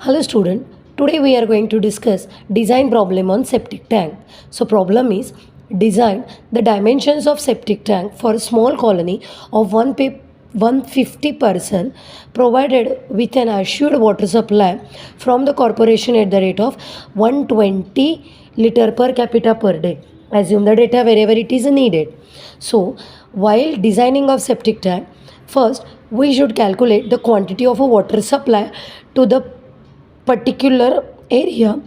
Hello student, today we are going to discuss design problem on septic tank. So problem is design the dimensions of septic tank for a small colony of 150 person provided with an assured water supply from the corporation at the rate of 120 liter per capita per day. Assume the data wherever it is needed. So while designing of septic tank, first we should calculate the quantity of a water supply to the particular area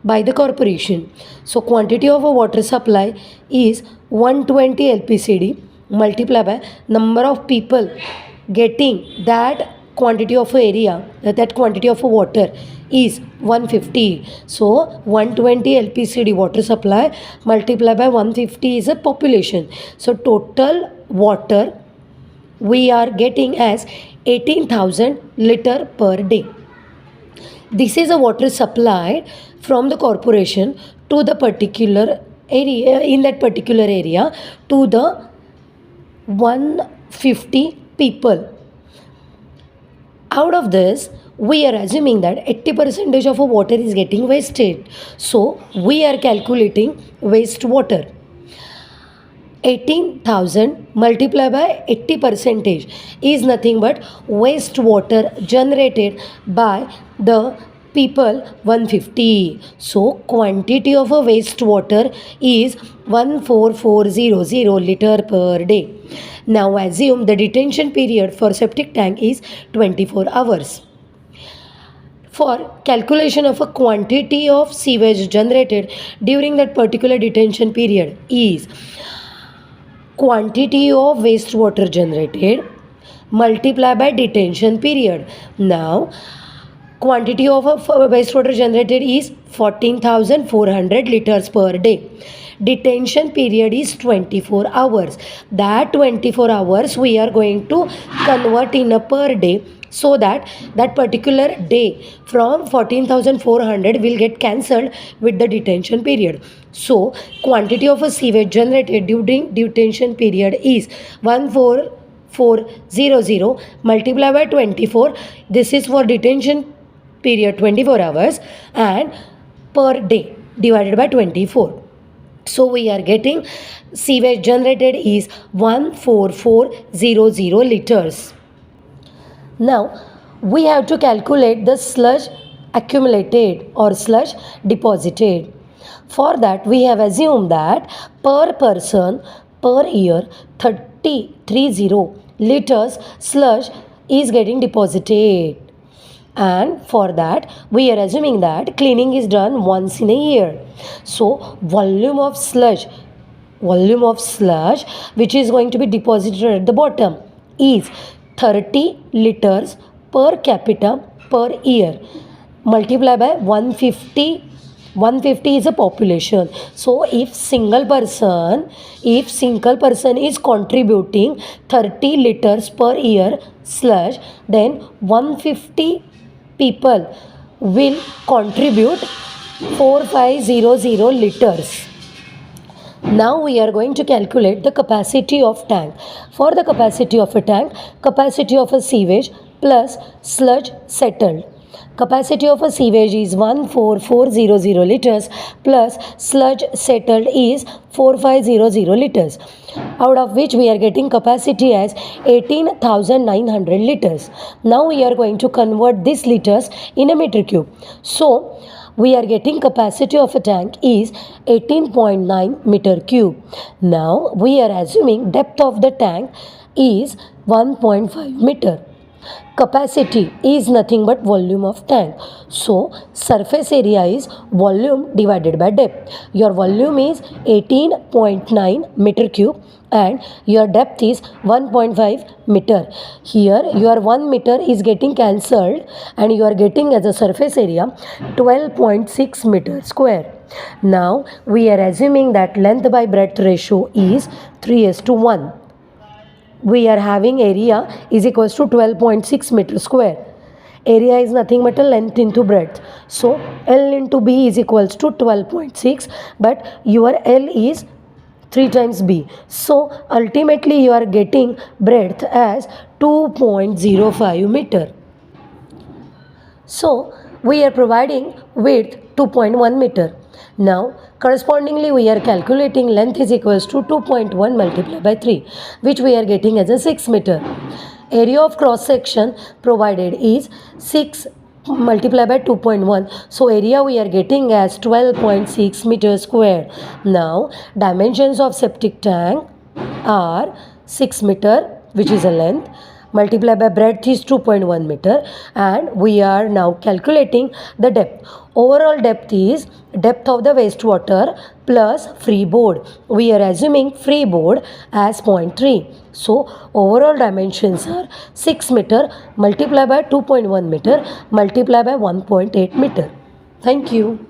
by the corporation. So quantity of a water supply is 120 LPCD multiplied by number of people getting that quantity of area, that quantity of water is 150. So 120 LPCD water supply multiplied by 150 is a population. So total water we are getting as 18,000 liter per day. This is a water supply from the corporation to the particular area, in that particular area, to the 150 people. Out of this, we are assuming that 80% of water is getting wasted. So we are calculating wastewater. 18,000 multiplied by 80% is nothing but wastewater generated by the people 150. So quantity of a wastewater is 14400 liter per day. Now assume the detention period for septic tank is 24 hours. For calculation of a quantity of sewage generated during that particular detention period is quantity of wastewater generated multiplied by detention period. Now quantity of wastewater generated is 14,400 liters per day. Detention period is 24 hours. That 24 hours we are going to convert in a per day, so that that particular day from 14,400 will get cancelled with the detention period. So quantity of a sewage generated during detention period is 14400 multiplied by 24. This is for detention period 24 hours and per day divided by 24. So we are getting sewage generated is 14400 liters. Now we have to calculate the sludge accumulated or sludge deposited. For that we have assumed that per person per year 30 liters sludge is getting deposited. And for that we are assuming that cleaning is done once in a year. So volume of sludge which is going to be deposited at the bottom is 30 liters per capita per year multiplied by 150. 150 is a population. So if single person is contributing 30 liters per year sludge, then 150 people will contribute 4500 liters. Now we are going to calculate the capacity of tank. For the capacity of a tank, capacity of a sewage plus sludge settled. Capacity of a sewage is 14400 liters plus sludge settled is 4500 liters, out of which we are getting capacity as 18,900 liters. Now we are going to convert this liters in a meter cube. So we are getting capacity of a tank is 18.9 meter cube. Now we are assuming depth of the tank is 1.5 meter. Capacity is nothing but volume of tank. So surface area is volume divided by depth. Your volume is 18.9 meter cube and your depth is 1.5 meter. Here your 1 meter is getting cancelled and you are getting as a surface area 12.6 meter square. Now we are assuming that length by breadth ratio is 3:1. We are having area is equals to 12.6 meter square. Area is nothing but a length into breadth. So L into B is equals to 12.6, but your L is 3 times B. So ultimately you are getting breadth as 2.05 meter. So we are providing width 2.1 meter. Now correspondingly we are calculating length is equals to 2.1 multiplied by 3, which we are getting as a 6 meter. Area of cross section provided is 6 multiplied by 2.1, so area we are getting as 12.6 meters square. Now dimensions of septic tank are 6 meter, which is a length, multiplied by breadth is 2.1 meter, and we are now calculating the depth. Overall depth is depth of the wastewater plus freeboard. We are assuming freeboard as 0.3. So overall dimensions are 6 meter multiplied by 2.1 meter multiplied by 1.8 meter. Thank you.